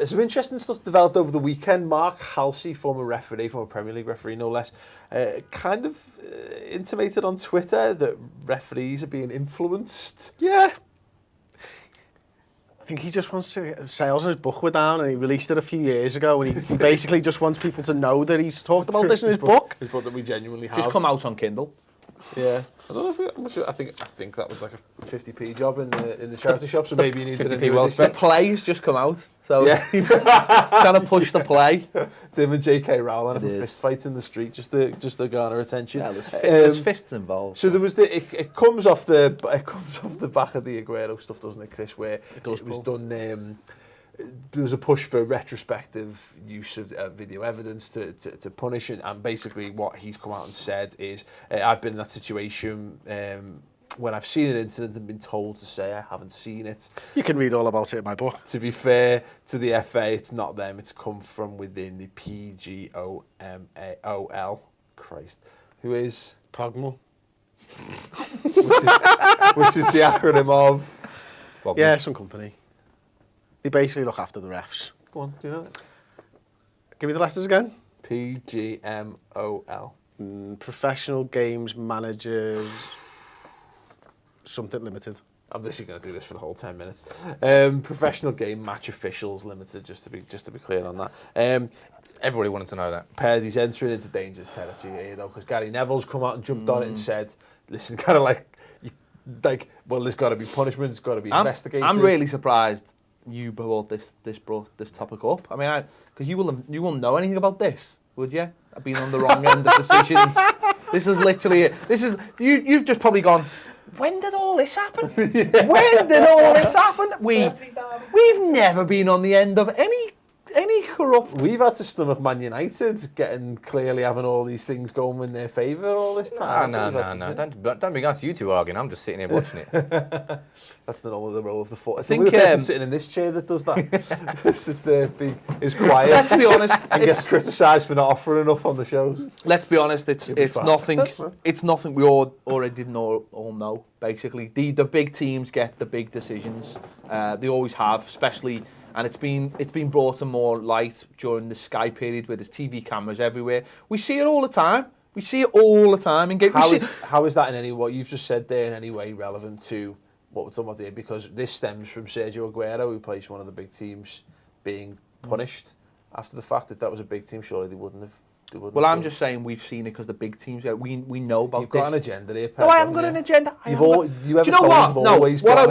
Some interesting stuff developed over the weekend. Mark Halsey, former Premier League referee no less, kind of intimated on Twitter that referees are being influenced. Yeah. I think he just wants to... Sales in his book were down and he released it a few years ago, and he basically just wants people to know that he's talked about this in his book. His book that we genuinely have. Just come out on Kindle. Yeah. I don't know if I think that was like a 50p job in the charity shop, so maybe you need 50p well spent. The play's just come out, so yeah. trying to push the play. It's him and J.K. Rowling have a fist fight in the street just to garner attention. Yeah, there's fists involved. So there was it comes off the back of the Aguero stuff, doesn't it, Chris? Where it was done. There was a push for retrospective use of video evidence to punish it, and basically what he's come out and said is, I've been in that situation when I've seen an incident and been told to say I haven't seen it. You can read all about it in my book. To be fair to the FA, it's not them, it's come from within the PGOMAOL. Christ. Who is? Pogmo. which is the acronym of? Yeah, some company. They basically look after the refs. Go on, do you know that? Give me the letters again. PGMOL. Professional Games Managers... Something Limited. I'm literally going to do this for the whole 10 minutes. Professional Game Match Officials Limited, just to be clear on that. Everybody wanted to know that. Paddy's entering into dangerous territory here, though, because Gary Neville's come out and jumped on it and said, listen, kind of like, well, there's got to be punishment, there's got to be investigated. I'm really surprised you brought this topic up. I mean, because you won't know anything about this, would you? I've been on the wrong end of decisions. This is literally it. You've just probably gone, when did all this happen? Yeah. When did all this happen? We've never been on the end of any corrupt... We've had to stomach Man United clearly having all these things going in their favour all this time. No. Don't be honest, you two arguing. I'm just sitting here watching it. That's not only the role of the foot. I think the person sitting in this chair that does that. This is is quiet. Let's be honest. And gets criticised for not offering enough on the shows. Let's be honest. It's nothing. It's nothing we already didn't all know. Basically, the big teams get the big decisions. They always have, especially. And it's been brought to more light during the Sky period where there's TV cameras everywhere. We see it all the time. How is that in any what you've just said there in any way relevant to what we're talking about here? Because this stems from Sergio Aguero, who plays one of the big teams, being punished after the fact. If that was a big team, surely they wouldn't have. Well, I'm just saying we've seen it because the big teams, we know about this. You've got an agenda here, Pep. No, I haven't got an agenda. Do you know what? No, what I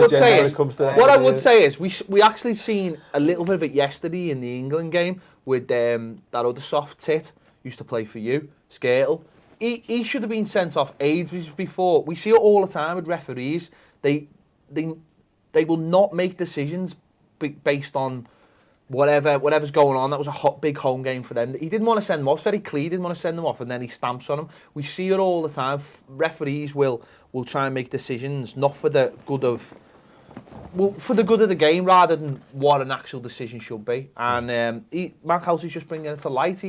would say is we actually seen a little bit of it yesterday in the England game with that other soft tit used to play for you, Skirtle. He should have been sent off ages before. We see it all the time with referees. They will not make decisions based on whatever's going on. That was a big home game for them. He didn't want to send them off. It's very clear he didn't want to send them off, and then he stamps on them. We see it all the time. Referees will try and make decisions not for the good of the game rather than what an actual decision should be. And Mark Halsey's just bringing it to light.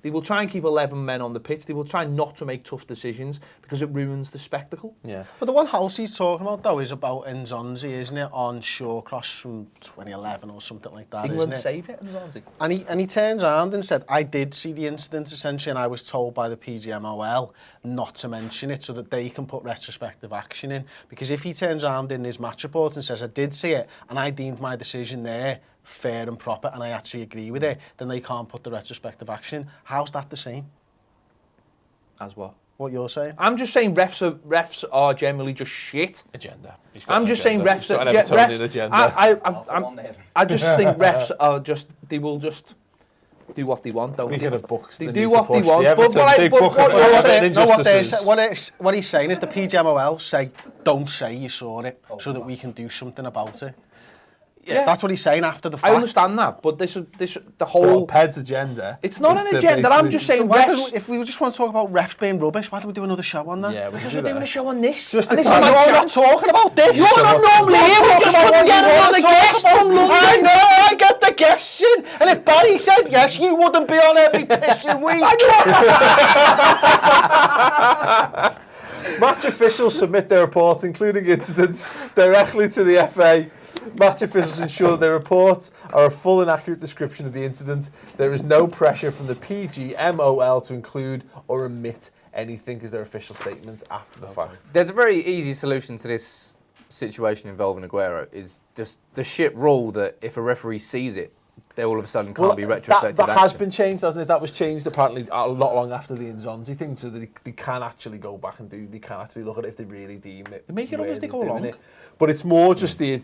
They will try and keep 11 men on the pitch. They will try not to make tough decisions because it ruins the spectacle. Yeah. But the one Halsey's talking about, though, is about Nzonzi, isn't it? On Shawcross from 2011 or something like that, England isn't it? save it, Nzonzi. And he turns around and said, I did see the incident, essentially, and I was told by the PGMOL not to mention it so that they can put retrospective action in. Because if he turns around in his match report and says, I did see it, and I deemed my decision there fair and proper, and I actually agree with it, then they can't put the retrospective action. How's that the same? As what? What you're saying? I'm just saying refs are generally just shit. Agenda. I'm just saying refs are... I just think refs are just... They will just do what they want, don't Speaking of books, they do what they want. What he's saying is the PGMOL say, don't say you saw it so that we can do something about it. Yeah. That's what he's saying after the fact. I understand that, but this the whole... PED's agenda. It's not an agenda, I'm just saying refs... If we just want to talk about refs being rubbish, why don't we do another show on that? Yeah, because we're doing a show on this. You're not talking about this. You're not normally here, we just couldn't get another guest from London. I know, I get the guests in, and if Barry said yes, you wouldn't be on every pissing week. Match officials submit their reports, including incidents, directly to the FA. Match officials ensure that their reports are a full and accurate description of the incident. There is no pressure from the PGMOL to include or omit anything as their official statements after the fact. There's a very easy solution to this situation involving Aguero, is just the shit rule that if a referee sees it, they all of a sudden can't be retrospective that has action. been changed, hasn't it? That was changed apparently a lot long after the Nzonzi thing, so that they can actually go back and they can actually look at it if they really deem it. They make it up as they go along. But it's more just the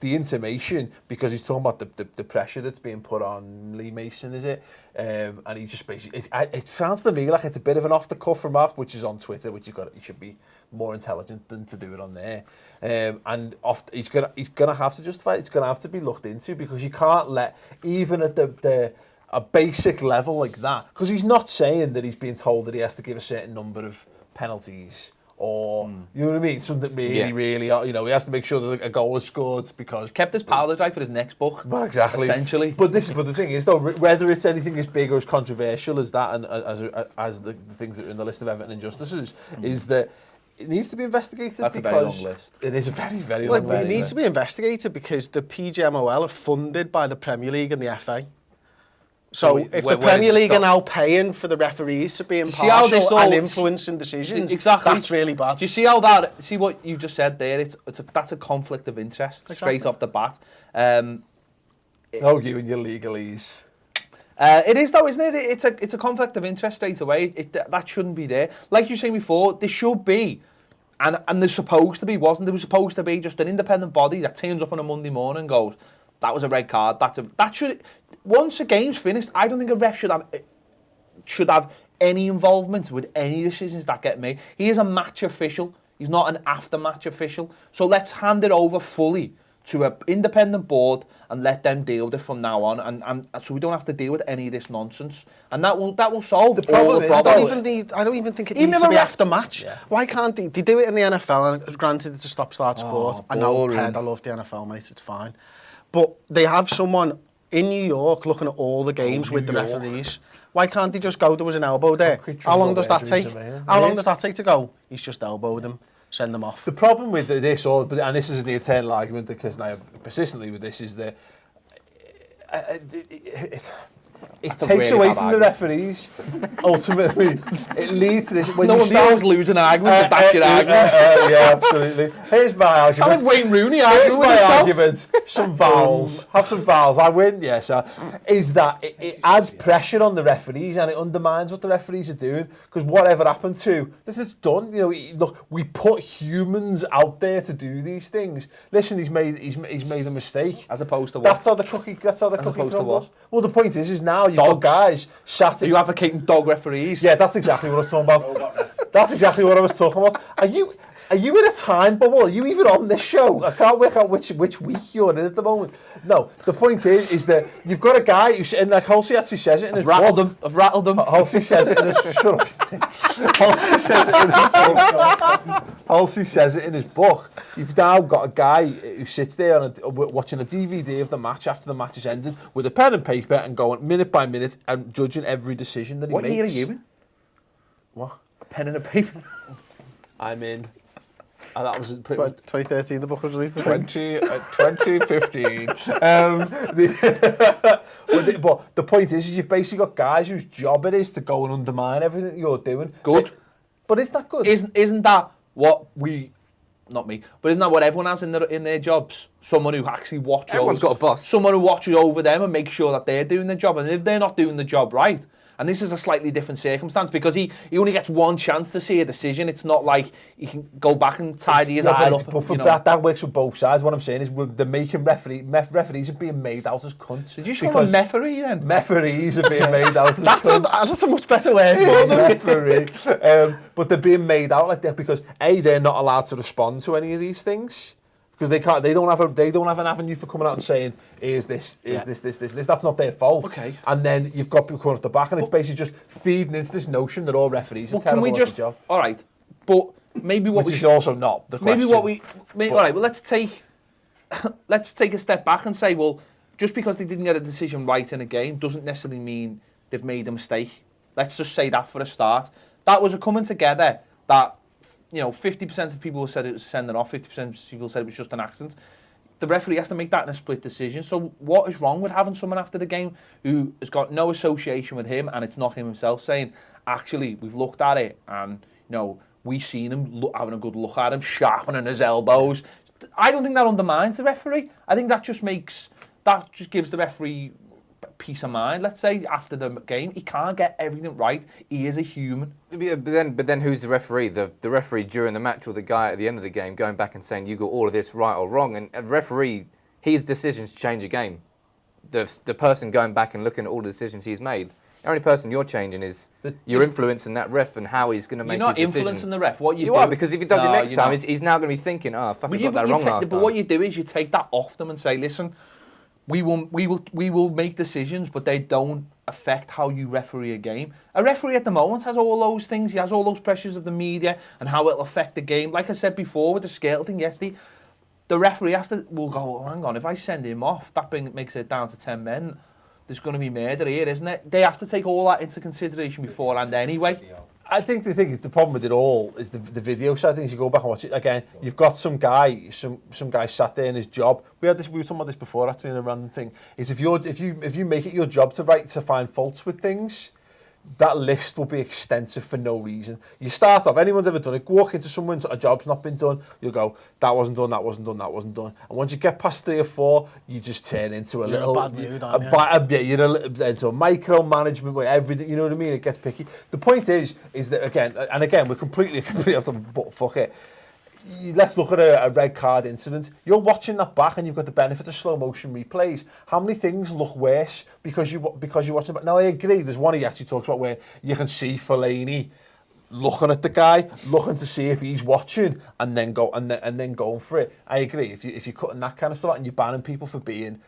intimation, because he's talking about the pressure that's being put on Lee Mason, is it? And he just basically, it sounds to me like it's a bit of an off the cuff remark, which is on Twitter, which you should be more intelligent than to do it on there. And he's gonna have to justify it. It's gonna have to be looked into, because you can't let, even at a basic level like that, because he's not saying that he's being told that he has to give a certain number of penalties, or you know what I mean, something really, he has to make sure that a goal is scored, because Kept his powder dry for his next book. Well, exactly. Essentially. But the thing is, though, whether it's anything as big or as controversial as that, and as the things that are in the list of Everton injustices, is that it needs to be investigated. That's because a very long list. It is a very, very long list. It needs to be investigated because the PGMOL are funded by the Premier League and the FA. So if the Premier League are now paying for the referees to be impartial and influencing decisions, that's really bad. Do you see see what you just said there? That's a conflict of interest straight off the bat. You and your legalese. It is though, isn't it? It's a conflict of interest straight away. That shouldn't be there. Like you were saying before, there should be, and there's supposed to be, wasn't there? Was supposed to be just an independent body that turns up on a Monday morning and goes, that was a red card. That should. Once a game's finished, I don't think a ref should have any involvement with any decisions that get made. He is a match official. He's not an after-match official. So let's hand it over fully to an independent board and let them deal with it from now on, and so we don't have to deal with any of this nonsense, and that will solve all the problems. I don't even think it needs to be after match. Yeah. Why can't they do it in the NFL? And granted, it's a stop-start sport. I know, I love the NFL, mate. It's fine, but they have someone in New York looking at all the games with the referees. Why can't they just go, there was an elbow there? How long does that take? How long does that take to go? He's just elbowed him. Send them off. The problem with this, and this is the eternal argument that Chris and I have persistently with this, is that it takes away from the referees. Ultimately, it leads to this. When no one always lose an argument, that's your argument. Yeah, absolutely. Here's my argument. I like Wayne Rooney arguing with himself. Argument. Some vowels. Have some vowels. I win. Yes. Is that it adds pressure on the referees, and it undermines what the referees are doing, because whatever happened to this, it's done. Look, we put humans out there to do these things. Listen, he's made a mistake. As opposed to what? That's how the cookie crumbles. Well, the point is now you've got guys sat. Are you advocating dog referees? Yeah, that's exactly what I was talking about. That's exactly what I was talking about. Are you in a time bubble? Are you even on this show? I can't work out which week you're in at the moment. No, the point is that you've got a guy who's, and like Halsey actually says it in his book. I've rattled them. Halsey says it in his shut up. Halsey says it in his book. You've now got a guy who sits there watching a DVD of the match after the match has ended with a pen and paper and going minute by minute and judging every decision that he makes. What year are you in? What? A pen and a paper. I'm in. And that was 2013. The book was released. 2015. But the point is you've basically got guys whose job it is to go and undermine everything you're doing. Good. But is that good? Isn't that what not me, but isn't that what everyone has in their jobs? Someone who actually watches. Everyone's got a boss. Someone who watches over them and makes sure that they're doing their job. And if they're not doing the job right, and this is a slightly different circumstance because he only gets one chance to see a decision. It's not like he can go back and tidy his eye up. But that works for both sides. What I'm saying is they're making referees are being made out as cunts. Did you call them referee then? Referees are being made out as cunts. That's a much better word for them. Referee. But they're being made out like that because they're not allowed to respond to any of these things. Because they don't have an avenue for coming out and saying, here's this. That's not their fault. Okay. And then you've got people coming off the back, and it's basically just feeding into this notion that all referees are terrible at the job. All right, but maybe what which is also not the question. All right, well let's take a step back and say, well, just because they didn't get a decision right in a game doesn't necessarily mean they've made a mistake. Let's just say that for a start. That was a coming together that 50% of people said it was sending off, 50% of people said it was just an accident. The referee has to make that in a split decision. So what is wrong with having someone after the game who has got no association with him, and it's not him himself, saying, actually, we've looked at it, and we've seen him having a good look at him, sharpening his elbows. I don't think that undermines the referee. I think that just gives the referee peace of mind, let's say, after the game. He can't get everything right. He is a human. But then who's the referee? The referee during the match, or the guy at the end of the game going back and saying you got all of this right or wrong? And a referee, his decisions change a game. The person going back and looking at all the decisions he's made, the only person you're changing is you're influencing that ref and how he's going to make his decision. You're not influencing the ref. What you do, are, because if he does it next time, he's now going to be thinking, oh, fuck, I got that wrong last time. But what you do is you take that off them and say, listen, we will make decisions, but they don't affect how you referee a game. A referee at the moment has all those things. He has all those pressures of the media and how it'll affect the game. Like I said before with the scale thing yesterday, the referee will go, oh, hang on, if I send him off, that makes it down to 10 men. There's going to be murder here, isn't it? They have to take all that into consideration beforehand anyway. I think the problem with it all is the video side of things. You go back and watch it again. You've got some guy sat there in his job. We were talking about this before actually in a random thing. Is if you make it your job to find faults with things, that list will be extensive for no reason. You start off, anyone's ever done it, walk into someone, a job's not been done, you'll go, that wasn't done, that wasn't done, that wasn't done. And once you get past 3 or 4, you just turn into a bad mood, you're into a micromanagement where everything, you know what I mean, it gets picky. The point is that again, we're completely off the butt, fuck it. Let's look at a red card incident. You're watching that back and you've got the benefit of slow motion replays. How many things look worse because you're watching it? Now I agree. There's one he actually talks about where you can see Fellaini looking at the guy, looking to see if he's watching, and then going for it. I agree. If you're cutting that kind of stuff out and you're banning people for being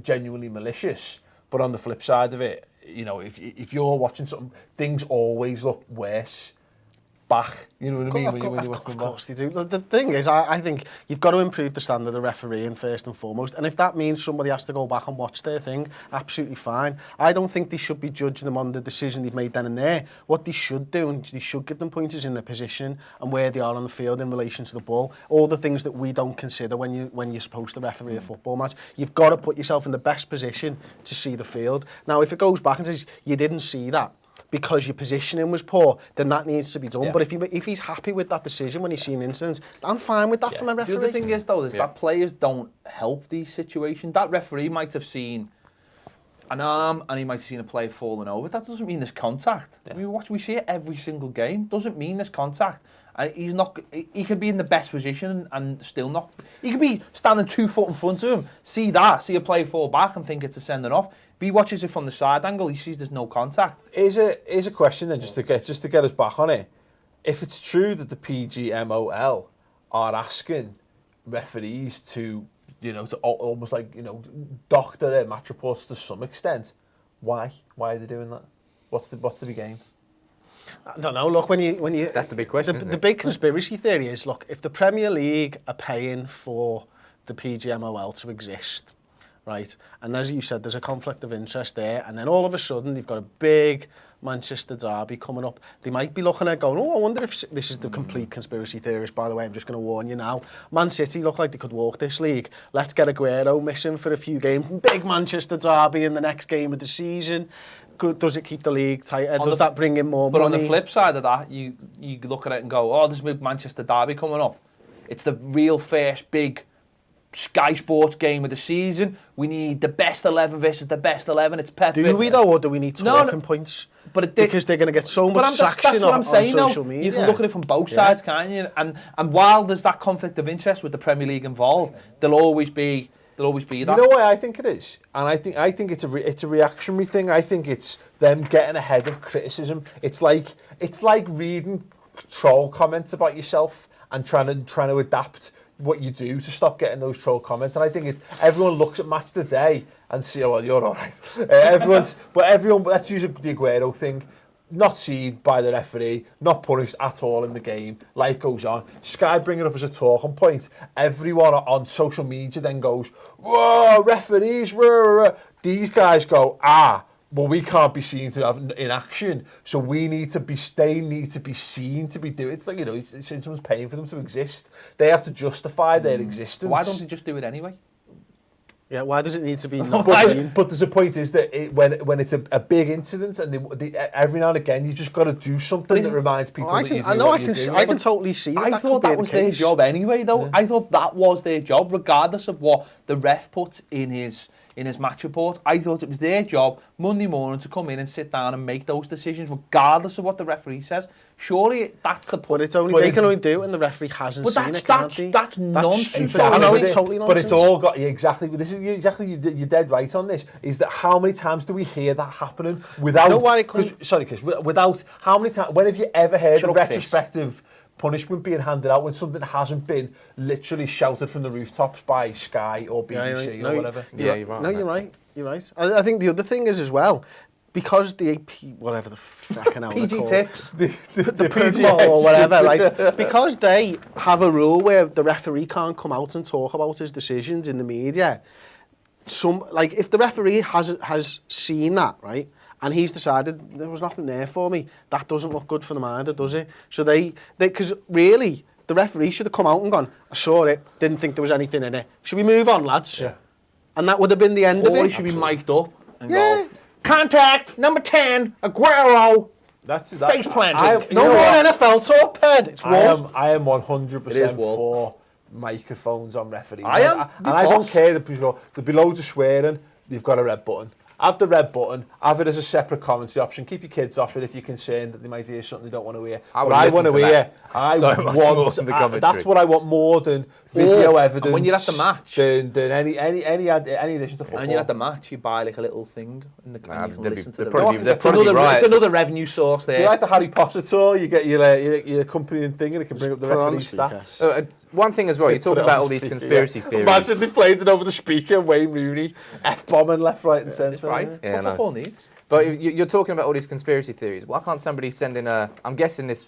genuinely malicious, but on the flip side of it, if you're watching something, things always look worse back, you know what I mean? Of course they do. The thing is, I think you've got to improve the standard of refereeing first and foremost, and if that means somebody has to go back and watch their thing, absolutely fine. I don't think they should be judging them on the decision they've made then and there. What they should do, and they should give them pointers in their position and where they are on the field in relation to the ball, all the things that we don't consider when you're supposed to referee a football match. You've got to put yourself in the best position to see the field. Now, if it goes back and says, you didn't see that, because your positioning was poor, then that needs to be done. Yeah. But if he's happy with that decision when he's seen incidents, I'm fine with that from a referee. The other thing is, though, that players don't help these situations. That referee might have seen an arm and he might have seen a player falling over. That doesn't mean there's contact. Yeah. We see it every single game. Doesn't mean there's contact. And he could be in the best position and still not. He could be standing 2 foot in front of him, see a player fall back and think it's a sending off. If he watches it from the side angle, he sees there's no contact. Here's a question then, just to get us back on it. If it's true that the PGMOL are asking referees to almost doctor their match reports to some extent, why are they doing that? What's to be gained? I don't know. Look, when you that's the big question. The big conspiracy theory is, look, if the Premier League are paying for the PGMOL to exist, right, and as you said, there's a conflict of interest there, and then all of a sudden they've got a big Manchester derby coming up, they might be looking at going, I wonder if this is the complete conspiracy theorist, by the way, I'm just going to warn you now. Man City look like they could walk this league. Let's get Aguero missing for a few games. Big Manchester derby in the next game of the season. Does it keep the league tighter? Does that bring in more money? But on the flip side of that, you look at it and go, there's a big Manchester derby coming up. It's the real first big Sky Sports game of the season. We need the best 11 versus the best 11. It's perfect. Do we though, or do we need talking points? Because they're going to get so much traction on social media. You can look at it from both sides, can't you? And while there's that conflict of interest with the Premier League involved, there'll always be that. You know why I think it is? And I think it's a reactionary thing. I think it's them getting ahead of criticism. It's like reading troll comments about yourself and trying to adapt what you do to stop getting those troll comments. And I think it's everyone looks at Match of the Day and see, well, you're all right. Everyone, let's use the Aguero thing. Not seen by the referee, not punished at all in the game. Life goes on. Sky bring it up as a talking point. Everyone on social media then goes, whoa, referees, whoa. These guys go, Well, we can't be seen to have in action, so they need to be seen to be doing. It's like, you know, it's someone's paying for them to exist. They have to justify their existence. Why don't they just do it anyway? Yeah, why does it need to be not but there's a point is that when it's a big incident and every now and again you just got to do something that reminds people that you do I can totally see that. I thought that was their job anyway, though. Yeah. I thought that was their job, regardless of what the ref put in his match report. I thought it was their job Monday morning to come in and sit down and make those decisions, regardless of what the referee says. Surely that's the point. But it's only they can only do it when the referee hasn't seen it. That's nonsense. Exactly. I know it's totally nonsense. But it's all got exactly. This is exactly you're dead right on this. Is that how many times do we hear that happening without? You know why sorry, Chris. Without how many times? When have you ever heard a retrospective punishment being handed out when something hasn't been literally shouted from the rooftops by Sky or BBC or whatever? Yeah, you're right. No, you're right. You're right. I think the other thing is as well, because the AP, whatever the fracking hell PG tips, the PG or whatever, right? Because they have a rule where the referee can't come out and talk about his decisions in the media. If the referee has seen that, right, and he's decided there was nothing there for me, that doesn't look good for the Minder, does it? So because really, the referee should have come out and gone, I saw it, didn't think there was anything in it. Should we move on, lads? Yeah. And that would have been the end of it. Or he should be mic'd up and go, contact number 10, Aguero. That's face planting. No more NFL talk, Ped. It's war. I am 100% for microphones on referees. I am. And I don't care that people go, there'll be loads of swearing, you've got a red button. Have the red button, have it as a separate commentary option. Keep your kids off it if you're concerned that they might hear something they don't want to hear. I want to hear. That's what I want more than video evidence. And when you're at the match, than any addition to football. And you're at the match, you buy like a little thing and you can listen to them. It's another revenue source there. You like the Harry Potter tour, you get your accompanying thing and it can bring up the referee stats. One thing as well, you talk about all these conspiracy theories. Imagine they played it over the speaker, Wayne Rooney, F-bombing left, right and centre. Right, yeah, what football needs. But you're talking about all these conspiracy theories. Why can't somebody send in I'm guessing this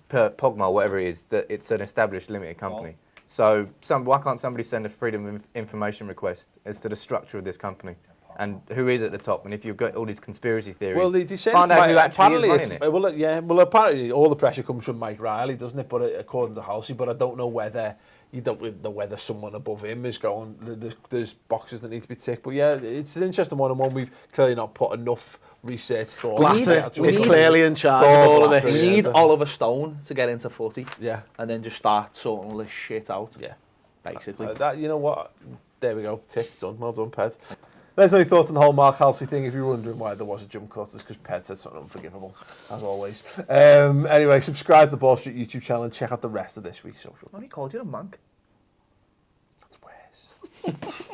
per Pogma, whatever it is, that it's an established limited company. So why can't somebody send a freedom of information request as to the structure of this company? And who is at the top? And if you've got all these conspiracy theories, well, find out who actually is running it. Well, apparently all the pressure comes from Mike Riley, doesn't it? But according to Halsey, but I don't know whether whether someone above him is going. There's boxes that need to be ticked. But yeah, it's an interesting one, and one we've clearly not put enough research thought. Blatter is clearly in charge of all of this. We need Oliver Stone to get into footy. Yeah. And then just start sorting all this shit out. Yeah. Basically. You know what? There we go. Tick. Done. Well done, Ped. There's no thoughts on the whole Mark Halsey thing. If you're wondering why there was a jump cut, it's because Ped said something unforgivable, as always. Anyway, subscribe to the Ball Street YouTube channel and check out the rest of this week's social. What he called you a monk? That's worse.